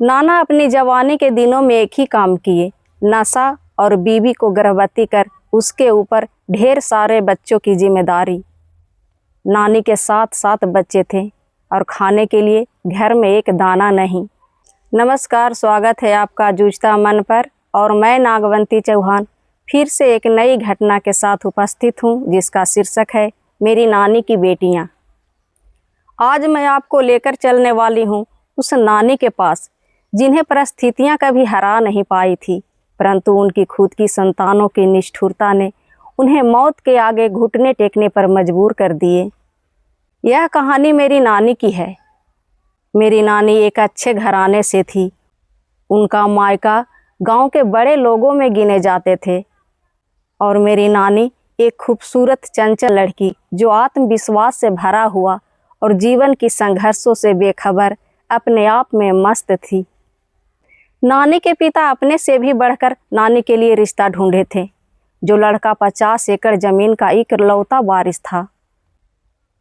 नाना अपनी जवानी के दिनों में एक ही काम किए, नशा और बीवी को गर्भवती कर उसके ऊपर ढेर सारे बच्चों की जिम्मेदारी। नानी के 7 बच्चे थे और खाने के लिए घर में एक दाना नहीं। नमस्कार, स्वागत है आपका जूझता मन पर और मैं नागवंती चौहान फिर से एक नई घटना के साथ उपस्थित हूँ, जिसका शीर्षक है मेरी नानी की बेटियाँ। आज मैं आपको लेकर चलने वाली हूँ उस नानी के पास जिन्हें परिस्थितियाँ कभी हरा नहीं पाई थी, परंतु उनकी खुद की संतानों की निष्ठुरता ने उन्हें मौत के आगे घुटने टेकने पर मजबूर कर दिए। यह कहानी मेरी नानी की है। मेरी नानी एक अच्छे घराने से थी। उनका मायका गांव के बड़े लोगों में गिने जाते थे और मेरी नानी एक खूबसूरत चंचल लड़की जो आत्मविश्वास से भरा हुआ और जीवन की संघर्षों से बेखबर अपने आप में मस्त थी। नानी के पिता अपने से भी बढ़कर नानी के लिए रिश्ता ढूंढे थे। जो लड़का 50 एकड़ जमीन का इकलौता वारिस था,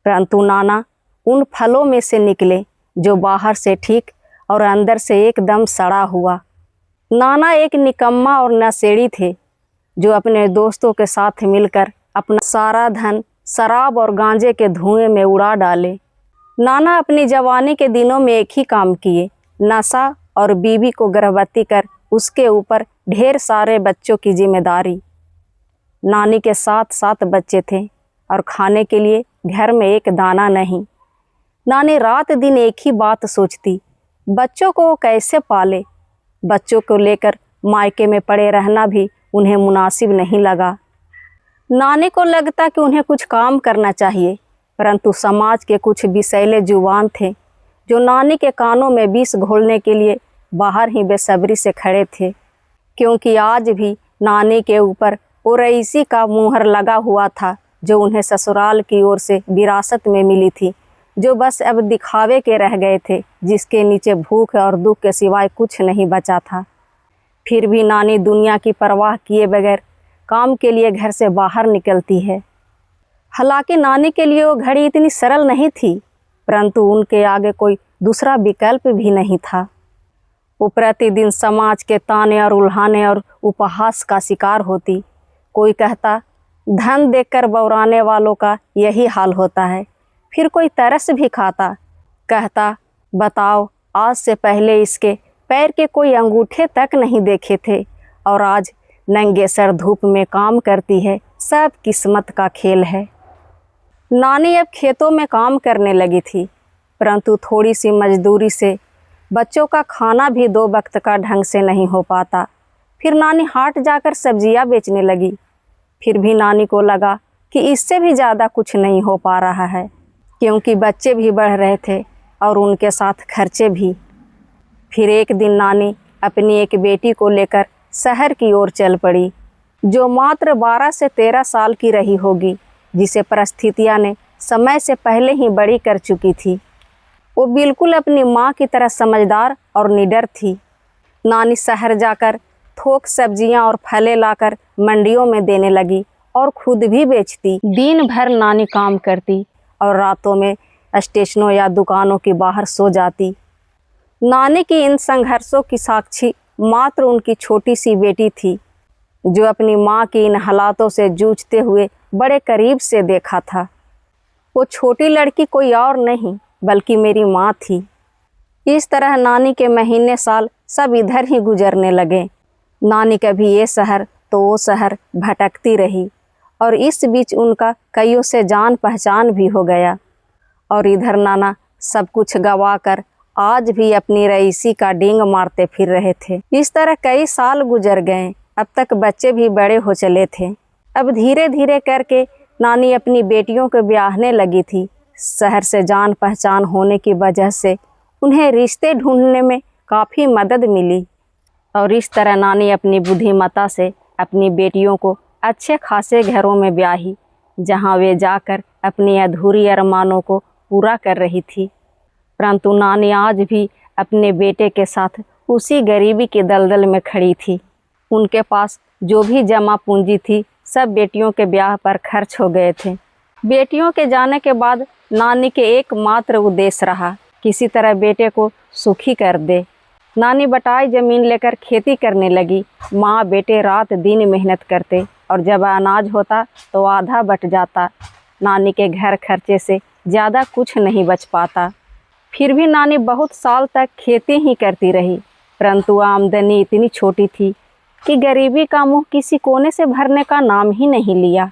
परंतु नाना उन फलों में से निकले जो बाहर से ठीक और अंदर से एकदम सड़ा हुआ। नाना एक निकम्मा और नशेड़ी थे जो अपने दोस्तों के साथ मिलकर अपना सारा धन शराब और गांजे के धुएं में उड़ा डाले। नाना अपनी जवानी के दिनों में एक ही काम किए, नशा और बीवी को गर्भवती कर उसके ऊपर ढेर सारे बच्चों की जिम्मेदारी। नानी के 7 बच्चे थे और खाने के लिए घर में एक दाना नहीं। नानी रात दिन एक ही बात सोचती, बच्चों को कैसे पाले। बच्चों को लेकर मायके में पड़े रहना भी उन्हें मुनासिब नहीं लगा। नानी को लगता कि उन्हें कुछ काम करना चाहिए, परंतु समाज के कुछ विषैले जुबान थे जो नानी के कानों में विष घोलने के लिए बाहर ही बेसब्री से खड़े थे, क्योंकि आज भी नानी के ऊपर वो रईसी का मुहर लगा हुआ था जो उन्हें ससुराल की ओर से विरासत में मिली थी, जो बस अब दिखावे के रह गए थे, जिसके नीचे भूख और दुख के सिवाय कुछ नहीं बचा था। फिर भी नानी दुनिया की परवाह किए बगैर काम के लिए घर से बाहर निकलती है। हालांकि नानी के लिए वो घड़ी इतनी सरल नहीं थी, परंतु उनके आगे कोई दूसरा विकल्प भी नहीं था। वो प्रतिदिन समाज के ताने और उल्हाने और उपहास का शिकार होती। कोई कहता धन देखकर बौराने वालों का यही हाल होता है, फिर कोई तरस भी खाता। कहता बताओ, आज से पहले इसके पैर के कोई अंगूठे तक नहीं देखे थे और आज नंगे सर धूप में काम करती है। सब किस्मत का खेल है। नानी अब खेतों में काम करने लगी थी, परंतु थोड़ी सी मजदूरी से बच्चों का खाना भी 2 वक्त का ढंग से नहीं हो पाता। फिर नानी हाट जाकर सब्जियां बेचने लगी। फिर भी नानी को लगा कि इससे भी ज़्यादा कुछ नहीं हो पा रहा है, क्योंकि बच्चे भी बढ़ रहे थे और उनके साथ खर्चे भी। फिर एक दिन नानी अपनी एक बेटी को लेकर शहर की ओर चल पड़ी, जो मात्र 12 से 13 साल की रही होगी, जिसे परिस्थितियां ने समय से पहले ही बड़ी कर चुकी थी। वो बिल्कुल अपनी माँ की तरह समझदार और निडर थी। नानी शहर जाकर थोक सब्जियां और फलें लाकर मंडियों में देने लगी और खुद भी बेचती। दिन भर नानी काम करती और रातों में स्टेशनों या दुकानों के बाहर सो जाती। नानी की इन संघर्षों की साक्षी मात्र उनकी छोटी सी बेटी थी, जो अपनी माँ की इन हालातों से जूझते हुए बड़े करीब से देखा था। वो छोटी लड़की कोई और नहीं बल्कि मेरी माँ थी। इस तरह नानी के महीने साल सब इधर ही गुजरने लगे। नानी कभी ये शहर तो वो शहर भटकती रही और इस बीच उनका कईयों से जान पहचान भी हो गया। और इधर नाना सब कुछ गवा कर आज भी अपनी रईसी का डींग मारते फिर रहे थे। इस तरह कई साल गुजर गए। अब तक बच्चे भी बड़े हो चले थे। अब धीरे धीरे करके नानी अपनी बेटियों को ब्याहने लगी थी। शहर से जान पहचान होने की वजह से उन्हें रिश्ते ढूंढने में काफ़ी मदद मिली और इस तरह नानी अपनी बुद्धिमत्ता से अपनी बेटियों को अच्छे खासे घरों में ब्याही, जहां वे जाकर अपनी अधूरी अरमानों को पूरा कर रही थी। परंतु नानी आज भी अपने बेटे के साथ उसी गरीबी के दलदल में खड़ी थी। उनके पास जो भी जमा पूंजी थी सब बेटियों के ब्याह पर खर्च हो गए थे। बेटियों के जाने के बाद नानी के एकमात्र उद्देश्य रहा किसी तरह बेटे को सुखी कर दे। नानी बटाई ज़मीन लेकर खेती करने लगी। माँ बेटे रात दिन मेहनत करते और जब अनाज होता तो आधा बट जाता। नानी के घर खर्चे से ज़्यादा कुछ नहीं बच पाता। फिर भी नानी बहुत साल तक खेती ही करती रही, परंतु आमदनी इतनी छोटी थी कि गरीबी का मुंह किसी कोने से भरने का नाम ही नहीं लिया।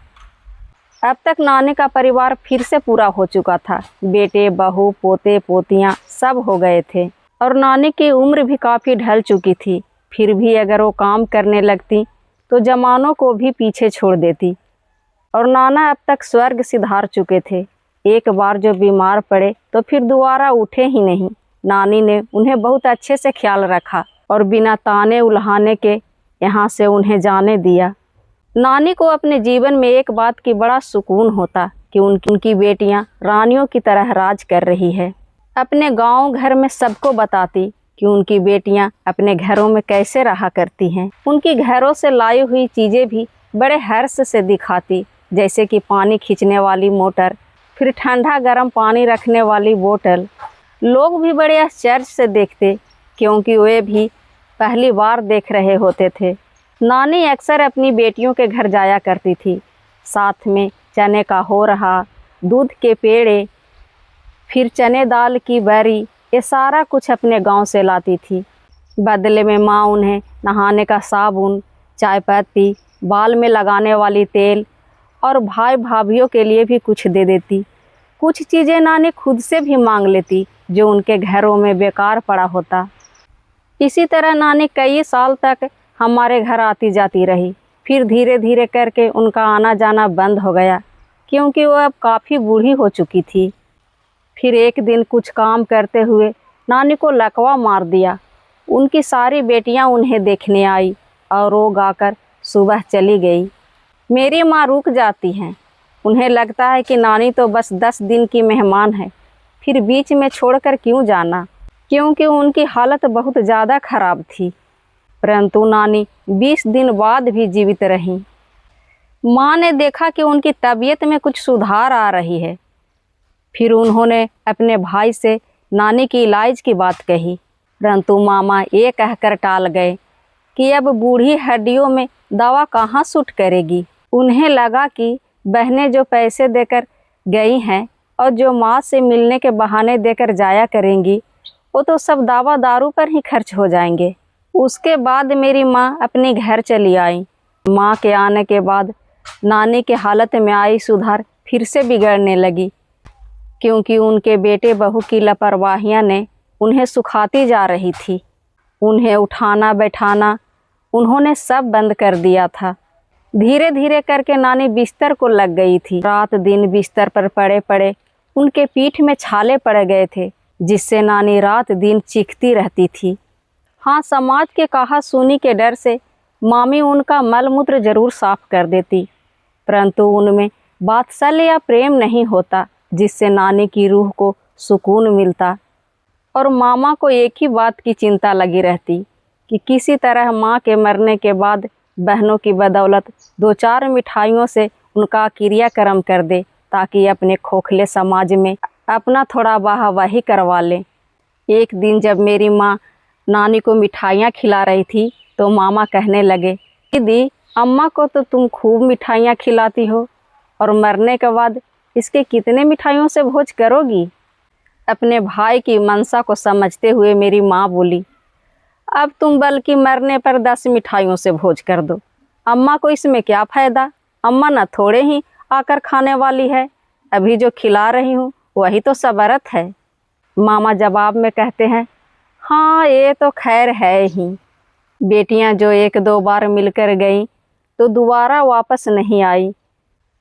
अब तक नानी का परिवार फिर से पूरा हो चुका था। बेटे बहू पोते पोतियाँ सब हो गए थे और नानी की उम्र भी काफ़ी ढल चुकी थी। फिर भी अगर वो काम करने लगती तो जमानों को भी पीछे छोड़ देती। और नाना अब तक स्वर्ग सिधार चुके थे। एक बार जो बीमार पड़े तो फिर दोबारा उठे ही नहीं। नानी ने उन्हें बहुत अच्छे से ख्याल रखा और बिना ताने उल्हाने के यहाँ से उन्हें जाने दिया। नानी को अपने जीवन में एक बात की बड़ा सुकून होता कि उनकी बेटियाँ रानियों की तरह राज कर रही है। अपने गांव घर में सबको बताती कि उनकी बेटियां अपने घरों में कैसे रहा करती हैं। उनकी घरों से लाई हुई चीज़ें भी बड़े हर्ष से दिखाती, जैसे कि पानी खींचने वाली मोटर, फिर ठंडा गर्म पानी रखने वाली बोतल। लोग भी बड़े आश्चर्य से देखते क्योंकि वे भी पहली बार देख रहे होते थे। नानी अक्सर अपनी बेटियों के घर जाया करती थी। साथ में चने का हो रहा, दूध के पेड़े, फिर चने दाल की बरी, ये सारा कुछ अपने गांव से लाती थी। बदले में माँ उन्हें नहाने का साबुन, चाय पत्ती, बाल में लगाने वाली तेल और भाई भाभीयों के लिए भी कुछ दे देती। कुछ चीज़ें नानी खुद से भी मांग लेती जो उनके घरों में बेकार पड़ा होता। इसी तरह नानी कई साल तक हमारे घर आती जाती रही। फिर धीरे धीरे करके उनका आना जाना बंद हो गया क्योंकि वो अब काफ़ी बूढ़ी हो चुकी थी। फिर एक दिन कुछ काम करते हुए नानी को लकवा मार दिया। उनकी सारी बेटियां उन्हें देखने आई और रो गाकर सुबह चली गई। मेरी माँ रुक जाती हैं। उन्हें लगता है कि नानी तो बस 10 दिन की मेहमान है, फिर बीच में छोड़कर क्यों जाना, क्योंकि उनकी हालत बहुत ज़्यादा खराब थी। परंतु नानी 20 दिन बाद भी जीवित रहीं। माँ ने देखा कि उनकी तबीयत में कुछ सुधार आ रही है। फिर उन्होंने अपने भाई से नानी की इलाज की बात कही, परंतु मामा ये कहकर टाल गए कि अब बूढ़ी हड्डियों में दवा कहाँ सूट करेगी। उन्हें लगा कि बहनें जो पैसे देकर गई हैं और जो माँ से मिलने के बहाने देकर जाया करेंगी, वो तो सब दवा दारू पर ही खर्च हो जाएंगे। उसके बाद मेरी माँ अपने घर चली आई। माँ के आने के बाद नानी के हालत में आई सुधार फिर से बिगड़ने लगी क्योंकि उनके बेटे बहू की लापरवाहियाँ ने उन्हें सुखाती जा रही थी। उन्हें उठाना बैठाना उन्होंने सब बंद कर दिया था। धीरे धीरे करके नानी बिस्तर को लग गई थी। रात दिन बिस्तर पर पड़े पड़े उनके पीठ में छाले पड़ गए थे, जिससे नानी रात दिन चीखती रहती थी। हाँ, समाज के कहा सुनी के डर से मामी उनका मलमूत्र जरूर साफ कर देती, परंतु उनमें वात्सल्य या प्रेम नहीं होता जिससे नानी की रूह को सुकून मिलता। और मामा को एक ही बात की चिंता लगी रहती कि किसी तरह माँ के मरने के बाद बहनों की बदौलत 2-4 मिठाइयों से उनका क्रियाक्रम कर दे, ताकि अपने खोखले समाज में अपना थोड़ा वाहवाही करवा ले। एक दिन जब मेरी माँ नानी को मिठाइयाँ खिला रही थी तो मामा कहने लगे, दीदी अम्मा को तो तुम खूब मिठाइयाँ खिलाती हो और मरने के बाद इसके कितने मिठाइयों से भोज करोगी। अपने भाई की मनसा को समझते हुए मेरी माँ बोली, अब तुम बल्कि मरने पर 10 मिठाइयों से भोज कर दो, अम्मा को इसमें क्या फ़ायदा। अम्मा न थोड़े ही आकर खाने वाली है, अभी जो खिला रही हूँ वही तो सबरत है। मामा जवाब में कहते हैं, हाँ ये तो खैर है ही। बेटियाँ जो 1-2 बार मिलकर गईं तो दोबारा वापस नहीं आई।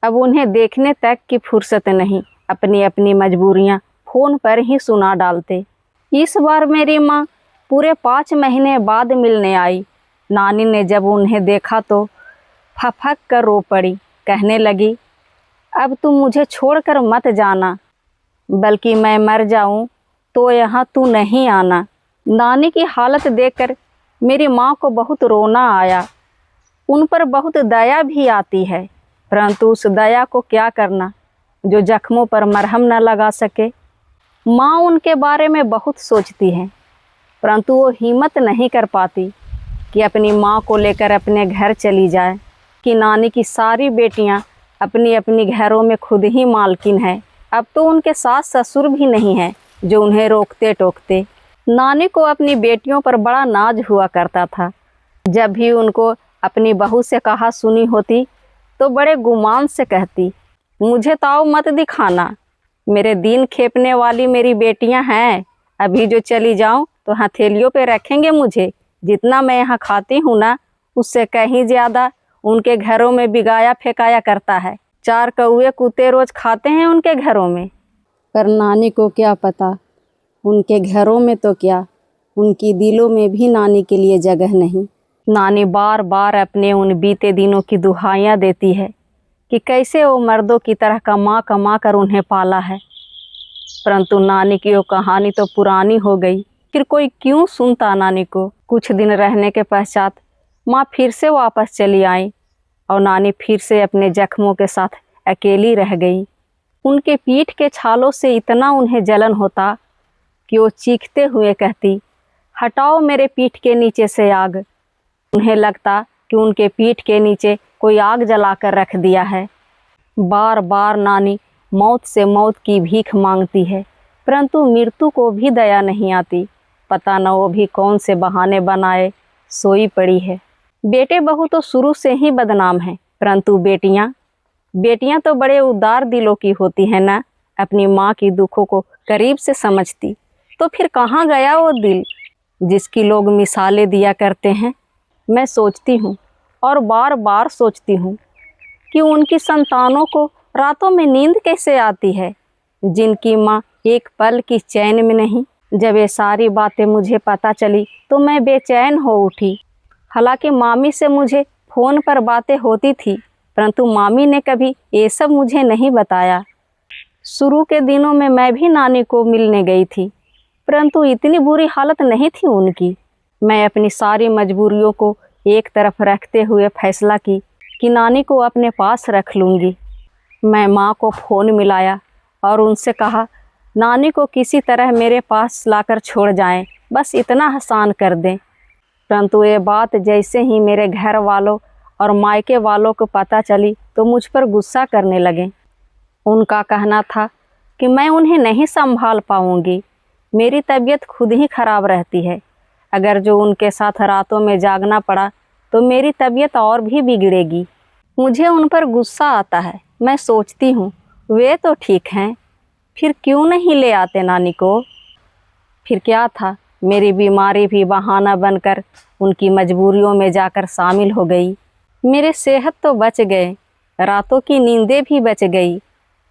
अब उन्हें देखने तक की फुर्सत नहीं, अपनी अपनी मजबूरियाँ फ़ोन पर ही सुना डालते। इस बार मेरी माँ पूरे 5 महीने बाद मिलने आई। नानी ने जब उन्हें देखा तो फफक कर रो पड़ी। कहने लगी, अब तुम मुझे छोड़कर मत जाना, बल्कि मैं मर जाऊं तो यहाँ तू नहीं आना। नानी की हालत देखकर मेरी माँ को बहुत रोना आया। उन पर बहुत दया भी आती है, परंतु उस दया को क्या करना जो जख्मों पर मरहम न लगा सके। माँ उनके बारे में बहुत सोचती है। परंतु वो हिम्मत नहीं कर पाती कि अपनी माँ को लेकर अपने घर चली जाए, कि नानी की सारी बेटियाँ अपनी अपनी घरों में खुद ही मालकिन है। अब तो उनके सास ससुर भी नहीं हैं जो उन्हें रोकते टोकते। नानी को अपनी बेटियों पर बड़ा नाज हुआ करता था। जब भी उनको अपनी बहू से कहा सुनी होती तो बड़े गुमान से कहती, मुझे ताव मत दिखाना, मेरे दिन खेपने वाली मेरी बेटियां हैं, अभी जो चली जाऊं तो हथेलियों पे रखेंगे मुझे। जितना मैं यहाँ खाती हूँ ना, उससे कहीं ज़्यादा उनके घरों में बिगाया फेंकाया करता है। 4 कौए कुत्ते रोज़ खाते हैं उनके घरों में। पर नानी को क्या पता, उनके घरों में तो क्या, उनकी दिलों में भी नानी के लिए जगह नहीं। नानी बार बार अपने उन बीते दिनों की दुहाइयाँ देती है कि कैसे वो मर्दों की तरह कमा कर उन्हें पाला है। परंतु नानी की वो कहानी तो पुरानी हो गई, फिर कोई क्यों सुनता नानी को। कुछ दिन रहने के पश्चात माँ फिर से वापस चली आई और नानी फिर से अपने जख्मों के साथ अकेली रह गई। उनके पीठ के छालों से इतना उन्हें जलन होता कि वो चीखते हुए कहती, हटाओ मेरे पीठ के नीचे से आग। उन्हें लगता कि उनके पीठ के नीचे कोई आग जलाकर रख दिया है। बार बार नानी मौत से मौत की भीख मांगती है, परंतु मृत्यु को भी दया नहीं आती। पता न वो भी कौन से बहाने बनाए सोई पड़ी है। बेटे बहू तो शुरू से ही बदनाम हैं, परंतु बेटियां तो बड़े उदार दिलों की होती हैं ना, अपनी माँ की दुखों को करीब से समझती। तो फिर कहाँ गया वो दिल जिसकी लोग मिसालें दिया करते हैं। मैं सोचती हूँ और बार बार सोचती हूँ कि उनकी संतानों को रातों में नींद कैसे आती है, जिनकी माँ एक पल की चैन में नहीं। जब ये सारी बातें मुझे पता चली तो मैं बेचैन हो उठी। हालांकि मामी से मुझे फ़ोन पर बातें होती थी, परंतु मामी ने कभी ये सब मुझे नहीं बताया। शुरू के दिनों में मैं भी नानी को मिलने गई थी, परंतु इतनी बुरी हालत नहीं थी उनकी। मैं अपनी सारी मजबूरियों को एक तरफ रखते हुए फैसला की कि नानी को अपने पास रख लूँगी। मैं माँ को फ़ोन मिलाया और उनसे कहा, नानी को किसी तरह मेरे पास लाकर छोड़ जाएं, बस इतना आसान कर दें। परंतु ये बात जैसे ही मेरे घर वालों और मायके वालों को पता चली तो मुझ पर गुस्सा करने लगे। उनका कहना था कि मैं उन्हें नहीं संभाल पाऊँगी, मेरी तबीयत खुद ही खराब रहती है। अगर जो उनके साथ रातों में जागना पड़ा तो मेरी तबीयत और भी बिगड़ेगी। मुझे उन पर गुस्सा आता है। मैं सोचती हूँ वे तो ठीक हैं, फिर क्यों नहीं ले आते नानी को। फिर क्या था, मेरी बीमारी भी बहाना बनकर उनकी मजबूरियों में जाकर शामिल हो गई। मेरे सेहत तो बच गए, रातों की नींदें भी बच गई,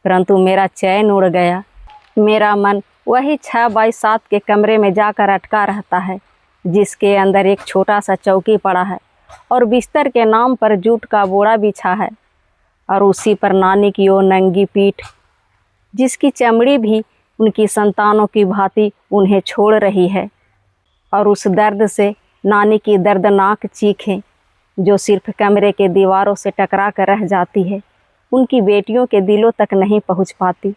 परंतु मेरा चैन उड़ गया। मेरा मन वही 6x7 के कमरे में जाकर अटका रहता है, जिसके अंदर एक छोटा सा चौकी पड़ा है और बिस्तर के नाम पर जूट का बोरा बिछा है, और उसी पर नानी की वो नंगी पीठ, जिसकी चमड़ी भी उनकी संतानों की भांति उन्हें छोड़ रही है। और उस दर्द से नानी की दर्दनाक चीखें जो सिर्फ कमरे के दीवारों से टकरा कर रह जाती है, उनकी बेटियों के दिलों तक नहीं पहुंच पाती।